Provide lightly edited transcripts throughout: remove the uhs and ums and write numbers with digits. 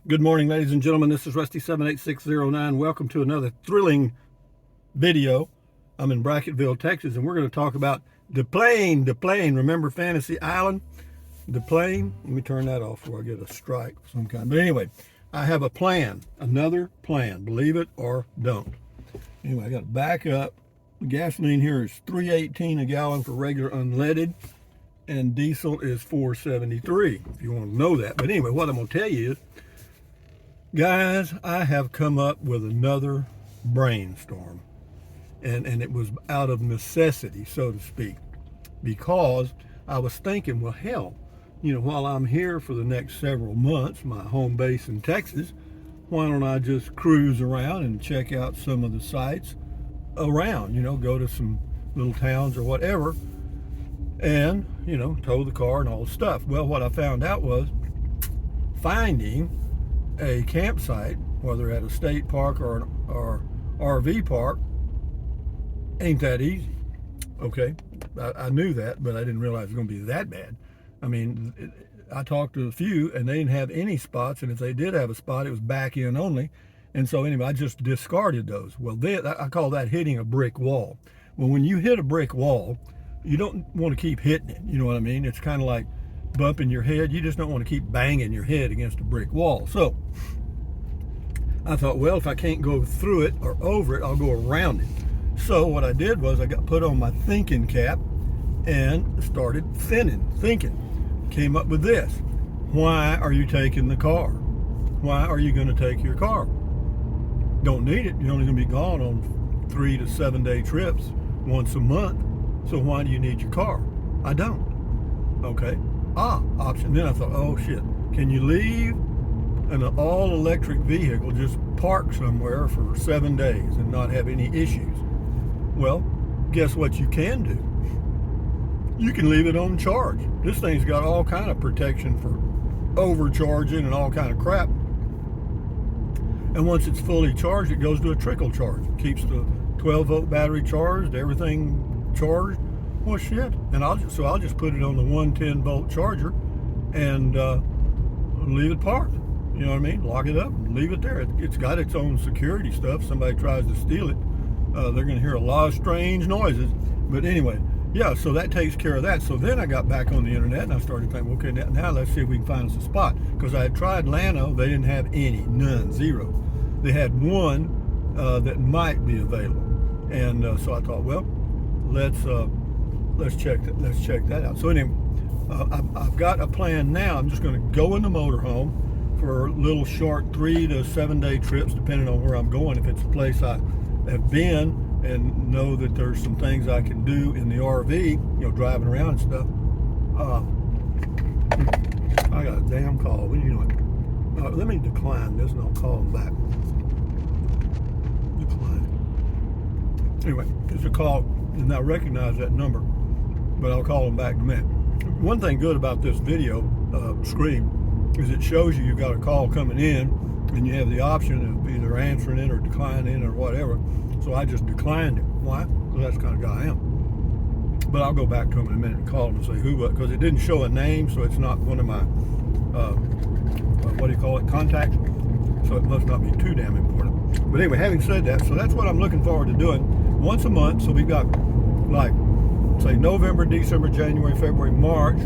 Good morning, ladies and gentlemen. This is Rusty78609. Welcome to another thrilling video. I'm in Brackettville, Texas, and we're going to talk about DePlane. DePlane. Remember Fantasy Island? DePlane. Let me turn that off before I get a strike of some kind. But anyway, I have a plan, another plan, believe it or don't. Anyway, I got to back up. The gasoline here is $3.18 a gallon for regular unleaded, and diesel is $4.73, if you want to know that. But anyway, what I'm going to tell you is, guys, I have come up with another brainstorm, and it was out of necessity, so to speak, because I was thinking, well, hell, while I'm here for the next several months, my home base in Texas, why don't I just cruise around and check out some of the sites around, go to some little towns or whatever, and, tow the car and all the stuff. Well, what I found out was finding a campsite, whether at a state park or an RV park, ain't that easy. Okay, I knew that, but I didn't realize it was going to be that bad. I mean, I talked to a few, and they didn't have any spots, and if they did have a spot, it was back in only. And so anyway, I just discarded those. Well, I call that hitting a brick wall. Well, when you hit a brick wall, you don't want to keep hitting it. You know what I mean? It's kind of like bumping your head. You just don't want to keep banging your head against a brick wall. So I thought, well, if I can't go through it or over it, I'll go around it. So what I did was I got put on my thinking cap and started thinking. Came up with this. Why are you taking the car? Why are you going to take your car? Don't need it. You're only going to be gone on 3 to 7 day trips once a month. So why do you need your car? I don't. Okay. Option. Then I thought, oh shit, can you leave an all-electric vehicle just park somewhere for 7 days and not have any issues? Well, guess what you can do? You can leave it on charge. This thing's got all kind of protection for overcharging and all kind of crap. And once it's fully charged, it goes to a trickle charge. It keeps the 12-volt battery charged, everything charged. Well, shit. And I'll just put it on the 110-volt charger and leave it parked. You know what I mean? Lock it up and leave it there. It's got its own security stuff. Somebody tries to steal it, they're going to hear a lot of strange noises. But anyway, yeah, so that takes care of that. So then I got back on the internet and I started thinking, okay, now let's see if we can find us a spot. Because I had tried Llano. They didn't have any, none, zero. They had one that might be available. And so I thought, well, let's check that out. So anyway, I've got a plan now. I'm just going to go in the motorhome for little short 3 to 7 day trips, depending on where I'm going. If it's a place I have been and know that there's some things I can do in the RV, driving around and stuff. I got a damn call. Let me decline this and I'll call them back. Decline. Anyway, it's a call, and I recognize that number, but I'll call them back in a minute. One thing good about this video screen is it shows you've got a call coming in, and you have the option of either answering it or declining it or whatever. So I just declined it. Why? Because that's the kind of guy I am. But I'll go back to him in a minute and call him and say who, because it didn't show a name, so it's not one of my, contacts. So it must not be too damn important. But anyway, having said that, so that's what I'm looking forward to doing once a month. So we've got, like, say November, December, January, February, March,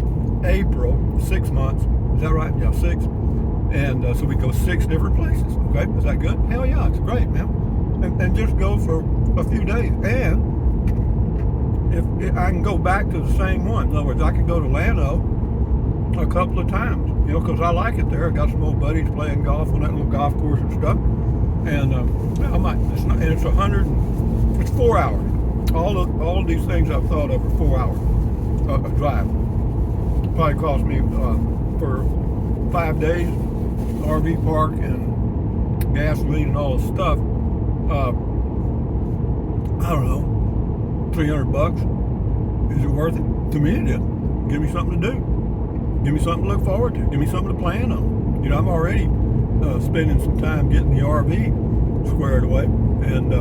April, 6 months. Is that right? Yeah, 6. And so we go 6 different places. Okay, is that good? Hell yeah, it's great, man. And just go for a few days. And if I can go back to the same one. In other words, I can go to Llano a couple of times, because I like it there. I got some old buddies playing golf on that little golf course and stuff. And I might. It's 4 hours. All of these things I've thought of are 4 hours of drive. Probably cost me for 5 days, RV park and gasoline and all the stuff. I don't know, $300. Is it worth it? To me, it is. Give me something to do. Give me something to look forward to. Give me something to plan on. I'm already spending some time getting the RV squared away, and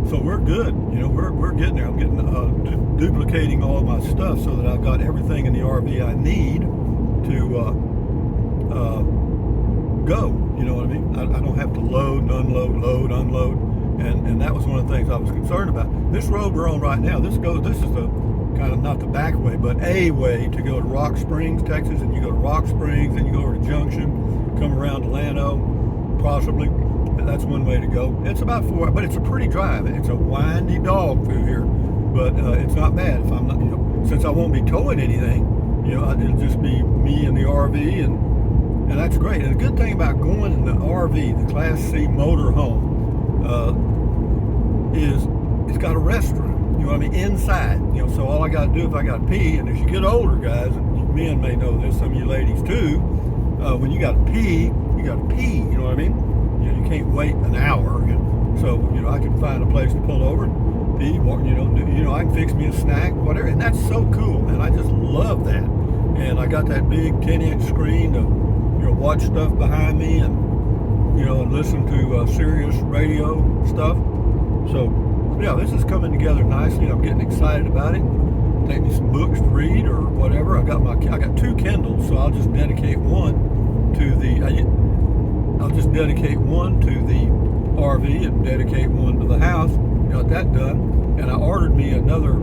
so we're good. We're getting there. I'm getting duplicating all of my stuff so that I've got everything in the RV I need to go. You know what I mean? I don't have to load and unload. And that was one of the things I was concerned about. This road we're on right now, this is the kind of, not the back way, but a way to go to Rock Springs, Texas, and you go to Rock Springs, then you go over to Junction, come around to Llano, possibly. That's one way to go. It's about 4, but it's a pretty drive. It's a windy dog through here, but it's not bad. If I'm not, since I won't be towing anything, it'll just be me and the RV, and that's great. And the good thing about going in the RV, the Class C motorhome, is it's got a restroom. You know what I mean? Inside. So all I got to do if I got to pee, and as you get older, guys, and men may know this, some of you ladies too, when you got to pee, you got to pee. You know what I mean? You can't wait an hour. So I can find a place to pull over and pee. I can fix me a snack, whatever, and that's so cool, man. I just love that. And I got that big 10-inch screen to watch stuff behind me and and listen to Sirius radio stuff. So yeah, this is coming together nicely. I'm getting excited about it. Take me some books to read or whatever. I got 2 Kindles, so I'll just dedicate one to the RV and dedicate one to the house. Got that done, and I ordered me another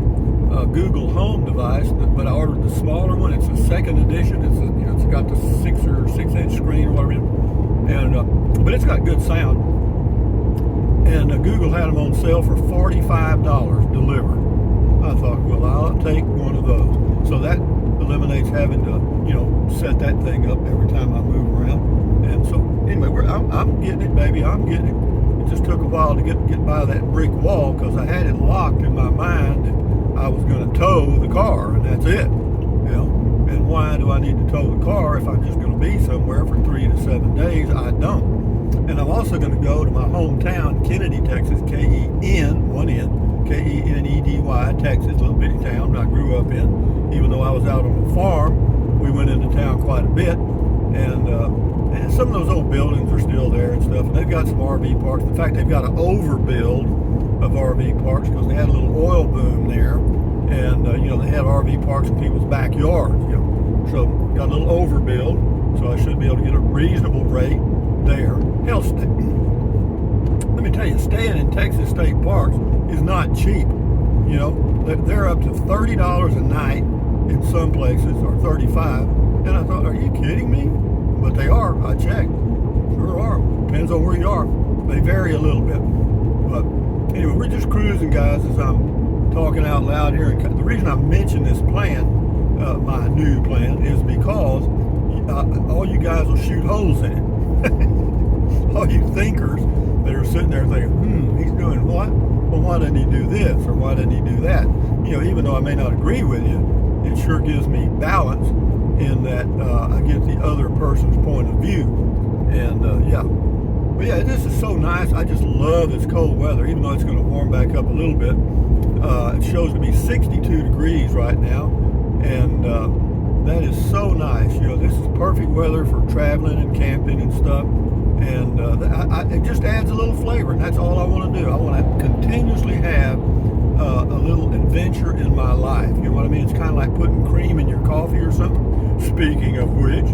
Google Home device, but I ordered the smaller one. It's a second edition. It's got the 6 or 6-inch screen or whatever, and but it's got good sound. And Google had them on sale for $45 delivered. I thought, well, I'll take one of those. So that eliminates having to, set that thing up every time I move around. And so anyway, I'm getting it, baby. I'm getting it. It just took a while to get by that brick wall because I had it locked in my mind that I was going to tow the car, and that's it. And why do I need to tow the car if I'm just going to be somewhere for 3 to 7 days? I don't. And I'm also going to go to my hometown, Kennedy, Texas, Kenedy, Texas, little bitty town I grew up in. Even though I was out on a farm, we went into town quite a bit. And some of those old buildings are still there and stuff. And they've got some RV parks. In fact, they've got an overbuild of RV parks because they had a little oil boom there. And, they had RV parks in people's backyards, So got a little overbuild. So I should be able to get a reasonable rate there. Hell, let me tell you, staying in Texas state parks is not cheap. They're up to $30 a night in some places, or $35. And I thought, are you kidding me? But they are. I checked. Sure are. Depends on where you are. They vary a little bit. But anyway, we're just cruising, guys, as I'm talking out loud here. And the reason I mention this plan, my new plan, is because all you guys will shoot holes in it. All you thinkers that are sitting there thinking, he's doing what? Well, why didn't he do this? Or why didn't he do that? Even though I may not agree with you, it sure gives me balance in that I get the other person's point of view. And yeah. But yeah, this is so nice. I just love this cold weather, even though it's going to warm back up a little bit. It shows to be 62 degrees right now. And that is so nice. This is perfect weather for traveling and camping and stuff. And it just adds a little flavor, and that's all I want to do. I want to continuously have a little adventure in my life. You know what I mean? It's kind of like putting cream in your coffee or something. Speaking of which,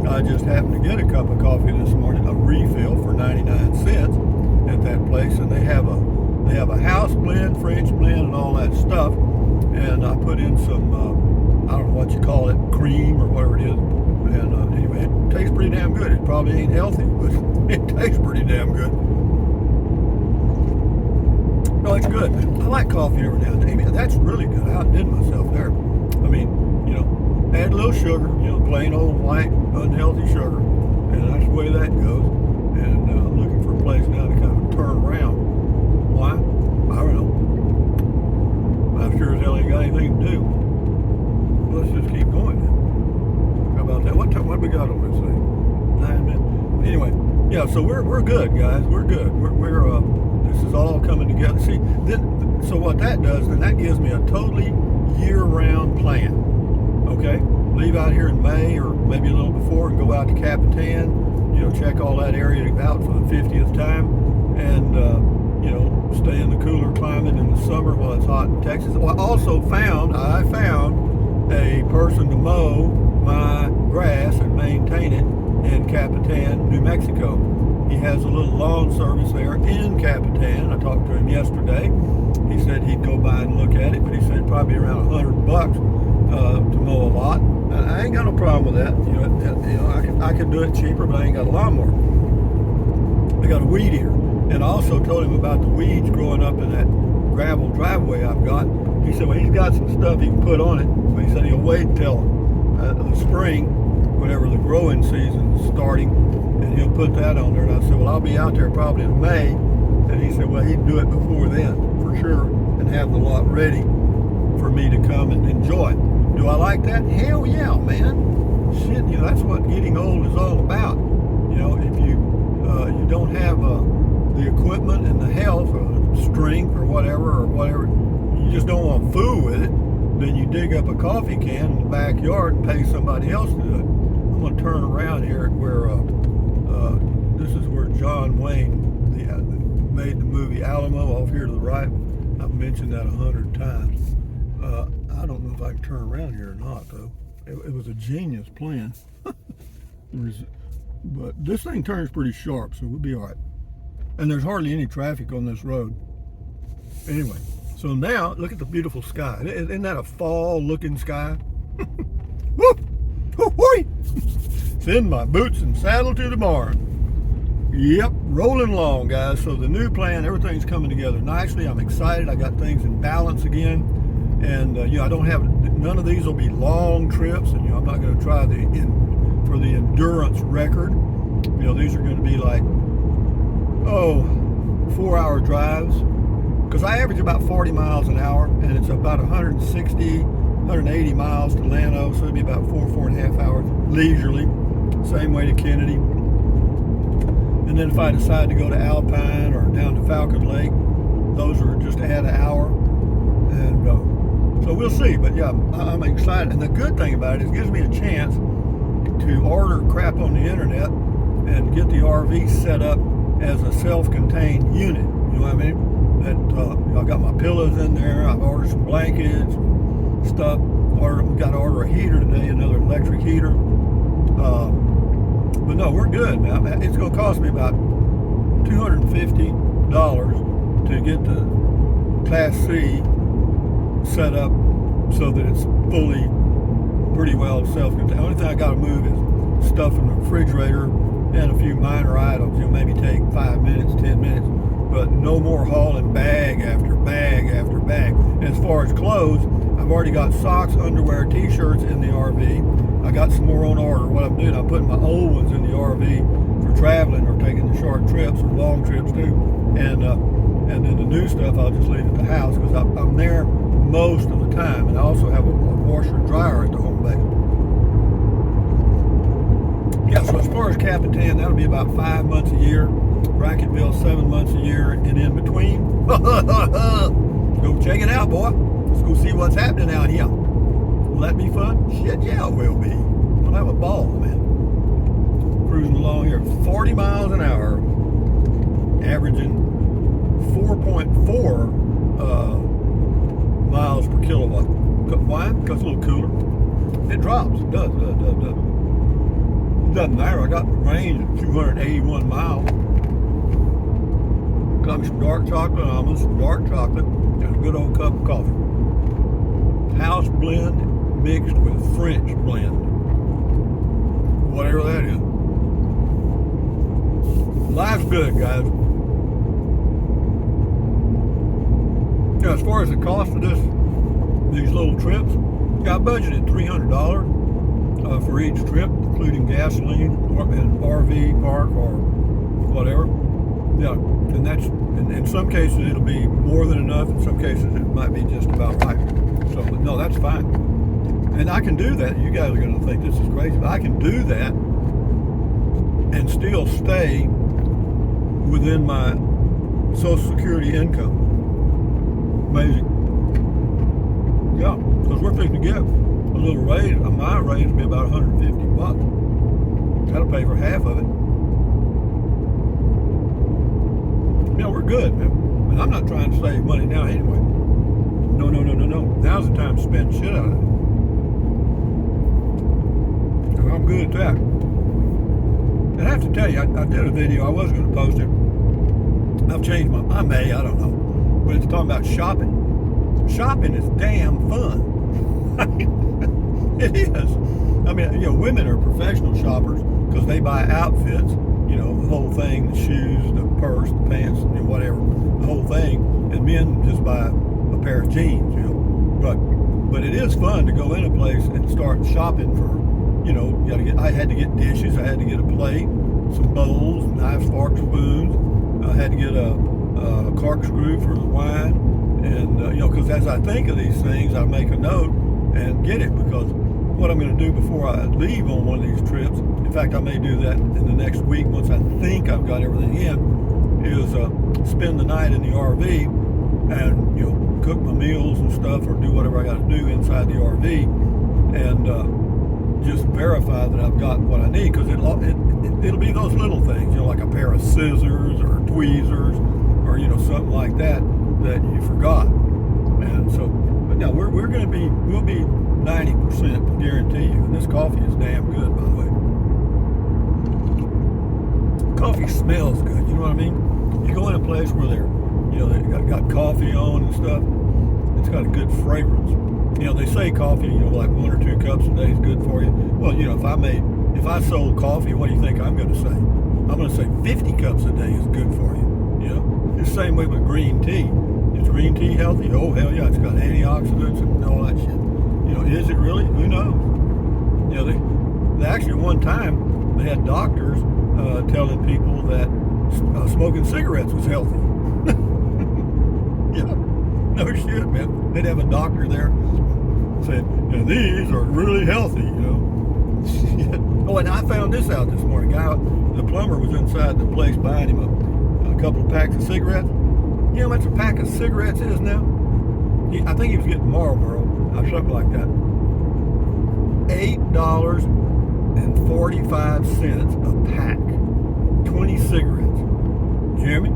I just happened to get a cup of coffee this morning, a refill for 99 cents at that place, and they have a house blend, French blend, and all that stuff. And I put in some I don't know what you call it, cream or whatever it is. And anyway, it tastes pretty damn good. It probably ain't healthy, but it tastes pretty damn good. No, it's good. I like coffee every now and then. I mean, that's really good. I outdid myself there. I mean, add a little sugar, plain old white, unhealthy sugar. And that's the way that goes. And I'm looking for a place now to kind of turn around. Why? I don't know. I sure as hell ain't got anything to do. Let's just keep going then. How about that? What we got on this thing? 9 minutes. Anyway, yeah. So we're good, guys. We're good. We're this is all coming together. See, so what that does, then that gives me a totally year-round plan. Okay, leave out here in May or maybe a little before and go out to Capitan. Check all that area out for the 50th time, and stay in the cooler climate in the summer while it's hot in Texas. Well, I found a person to mow my grass and maintain it in Capitan, New Mexico. Mexico. He has a little lawn service there in Capitan. I talked to him yesterday. He said he'd go by and look at it, but he said probably around $100 to mow a lot. And I ain't got no problem with that. I could do it cheaper, but I ain't got a lawnmower. I got a weed eater. And I also told him about the weeds growing up in that gravel driveway I've got. He said, well, he's got some stuff he can put on it, but he said he'll wait till the spring, whenever the growing season's starting, and he'll put that on there. And I said, well, I'll be out there probably in May. And he said, well, he'd do it before then, for sure, and have the lot ready for me to come and enjoy. Do I like that? Hell yeah, man. Shit, that's what getting old is all about. If you don't have the equipment and the health or strength or whatever, you just don't want to fool with it, then you dig up a coffee can in the backyard and pay somebody else to do it. I'm going to turn around here at where, this is where John Wayne made the movie Alamo, off here to the right. I've mentioned that 100 times. I don't know if I can turn around here or not, though. It was a genius plan. But this thing turns pretty sharp, so we'll be all right. And there's hardly any traffic on this road. Anyway, so now look at the beautiful sky. Isn't that a fall-looking sky? Whoop! Whoo-wee! Send my boots and saddle to the barn. Yep, rolling along, guys. So the new plan, everything's coming together nicely. I'm excited. I got things in balance again. And, I don't have, none of these will be long trips. And, I'm not going to try for the endurance record. These are going to be like, 4-hour drives. Because I average about 40 miles an hour, and it's about 160, 180 miles to Llano, so it'd be about 4.5 hours leisurely. Same way to Kennedy. And then if I decide to go to Alpine or down to Falcon Lake, those are just add an hour. And so we'll see. But yeah, I'm excited. And the good thing about it is it gives me a chance to order crap on the internet and get the RV set up as a self-contained unit. You know what I mean? That I got my pillows in there. I've ordered some blankets, stuff. Got to order a heater today, another electric heater. But no, we're good, man. It's going to cost me about $250 to get the Class C set up so that it's fully, pretty well self-contained. The only thing I got to move is stuff in the refrigerator and a few minor items. Maybe take 5 minutes, 10 minutes. But no more hauling bag after bag after bag. As far as clothes, I've already got socks, underwear, t-shirts in the RV. I got some more on order. What I'm doing, I'm putting my old ones in the RV for traveling or taking the short trips or long trips too. And then the new stuff I'll just leave at the house because I'm there most of the time. And I also have a washer and dryer at the home base. Yeah, so as far as Capitan, that'll be about 5 months a year. Brackettville 7 months a year, and in between, go check it out, boy. Let's go see what's happening out here. Will that be fun? Shit, yeah, it will be. We'll have a ball, man. Cruising along here, 40 miles an hour, averaging 4.4 miles per kilowatt. Why? Because it's a little cooler. It drops. It does. Doesn't matter. I got the range of 281 miles. Got me some dark chocolate almonds, some dark chocolate, and a good old cup of coffee. House blend mixed with French blend. Whatever that is. Life's good, guys. Now, as far as the cost of these little trips, I budgeted $300 for each trip, including gasoline and RV park or whatever. Yeah, and that's, in some cases it'll be more than enough. In some cases it might be just about right. So, but no, that's fine. And I can do that. You guys are going to think this is crazy, but I can do that and still stay within my Social Security income. Amazing. Yeah, because we're fixing to get a little raise. My raise will be about $150. That'll pay for half of it. Yeah, we're good, man. And I'm not trying to save money now anyway. No. Now's the time to spend shit out of it. And I'm good at that. And I have to tell you, I did a video. I was going to post it. I've changed I don't know. But it's talking about shopping. Shopping is damn fun. It is. I mean, women are professional shoppers because they buy outfits, the whole thing, the shoes, the purse, the pants, whatever, the whole thing. And men just buy a pair of jeans, But it is fun to go in a place and start shopping for, I had to get dishes, I had to get a plate, some bowls, knives, forks, spoons. I had to get a corkscrew for the wine. And, because as I think of these things, I make a note and get it, because what I'm going to do before I leave on one of these trips, in fact, I may do that in the next week once I think I've got everything in, is spend the night in the RV and, cook my meals and stuff or do whatever I got to do inside the RV and just verify that I've got what I need, because it'll be those little things, like a pair of scissors or tweezers or, something like that you forgot. And so, but now we'll be 90%, guarantee you. And this coffee is damn good, by the way. Coffee smells good, you know what I mean? You go in a place where they got coffee on and stuff, it's got a good fragrance. They say coffee, like 1 or 2 cups a day is good for you. Well, if I sold coffee, what do you think I'm going to say? I'm going to say 50 cups a day is good for you. It's the same way with green tea. Is green tea healthy? Oh, hell yeah, it's got antioxidants and all that shit. Is it really? Who knows? They actually one time they had doctors telling people that smoking cigarettes was healthy. Yeah, no shit, man. They'd have a doctor there saying, these are really healthy, Oh, and I found this out this morning. The plumber was inside the place buying him a couple of packs of cigarettes. You know how much a pack of cigarettes is now? I think he was getting Marlboro or something like that. $8.45 a pack. 20 cigarettes. Jimmy,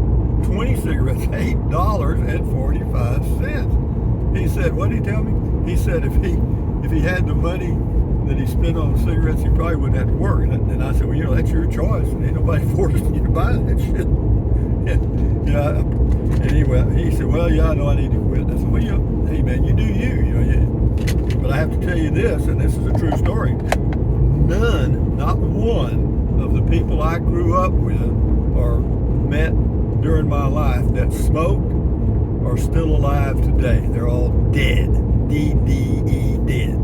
20 cigarettes, $8.45. He said, what did he tell me? He said if he had the money that he spent on cigarettes, he probably wouldn't have to work. And I said, well, that's your choice. Ain't nobody forcing you to buy that shit. Yeah. Anyway, he said, well, yeah, I know I need to quit. I said, well, hey, man, you do you. But I have to tell you this, and this is a true story. Not one of the people I grew up with or met during my life that smoked are still alive today. They're all dead. D-D-E, dead.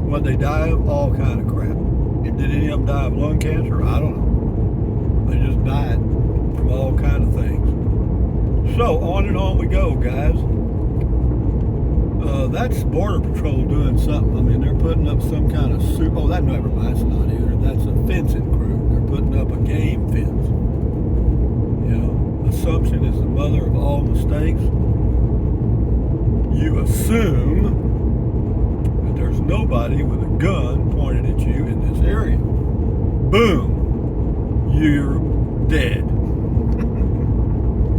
What they die of? All kind of crap. Did any of them die of lung cancer? I don't know. They just died from all kind of things. So on and on we go, guys. That's Border Patrol doing something. I mean, they're putting up some kind of oh, that never mind. It's not either. That's a fencing crew. They're putting up a game fence. Assumption is the mother of all mistakes. You assume that there's nobody with a gun pointed at you in this area. Boom. You're dead.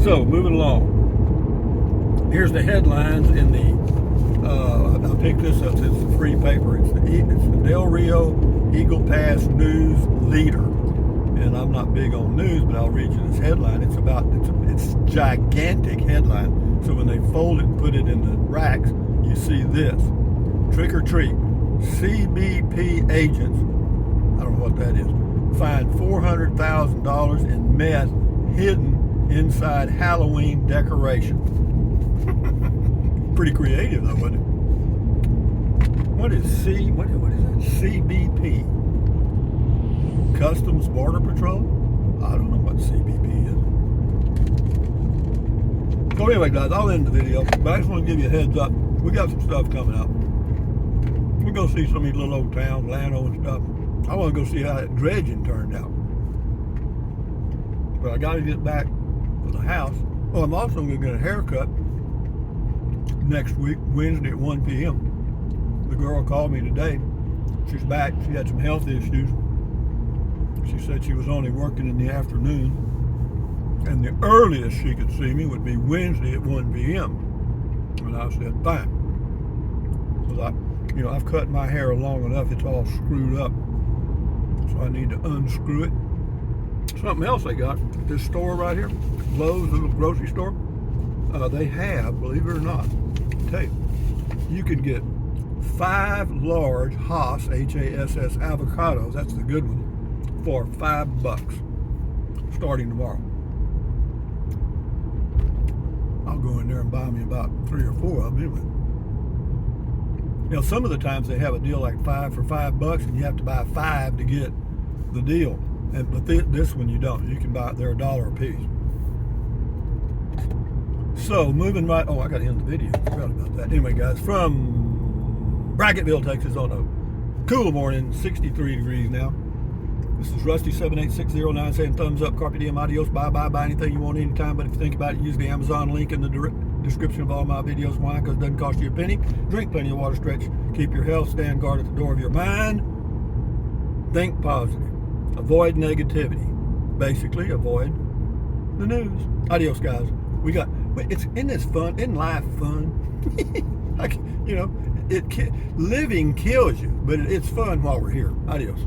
So, moving along. Here's the headlines in the, I picked this up since it's a free paper. It's the Del Rio Eagle Pass News Leader. And I'm not big on news, but I'll read you this headline. It's gigantic headline. So when they fold it and put it in the racks, you see this. Trick or treat. CBP agents, I don't know what that is, fined $400,000 in meth hidden inside Halloween decorations. Pretty creative, though, wasn't it? What is that? CBP? Customs Border Patrol? I don't know what CBP is. So anyway, guys, I'll end the video, but I just want to give you a heads up. We got some stuff coming up. We're going to see some of these little old towns, Llano and stuff. I want to go see how that dredging turned out. But I got to get back to the house. Oh, I'm also going to get a haircut next week, Wednesday at 1 p.m. The girl called me today. She's back. She had some health issues. She said she was only working in the afternoon, and the earliest she could see me would be Wednesday at 1 p.m. And I said, fine. Because I've cut my hair long enough, it's all screwed up. So I need to unscrew it. Something else they got at this store right here, Lowe's, little grocery store. They have, believe it or not, tape. You can get 5 large Hass, H-A-S-S avocados, that's the good one, for $5 starting tomorrow. I'll go in there and buy me about 3 or 4 of them anyway. You know, some of the times they have a deal like 5 for $5 and you have to buy 5 to get the deal. But this one you don't. You can buy it, they're $1 a piece. So moving right, oh, I got to end the video. I forgot about that. Anyway, guys, from Brackettville, Texas, on a cool morning, 63 degrees now. This is Rusty78609 saying thumbs up, carpe diem, adios, bye bye, buy anything you want anytime. But if you think about it, use the Amazon link in the description of all my videos. Why? Because it doesn't cost you a penny. Drink plenty of water, stretch, keep your health, stand guard at the door of your mind. Think positive. Avoid negativity. Basically, avoid the news. Adios, guys. Isn't this fun? Isn't life fun? Like, you know, living kills you, but it's fun while we're here. Adios.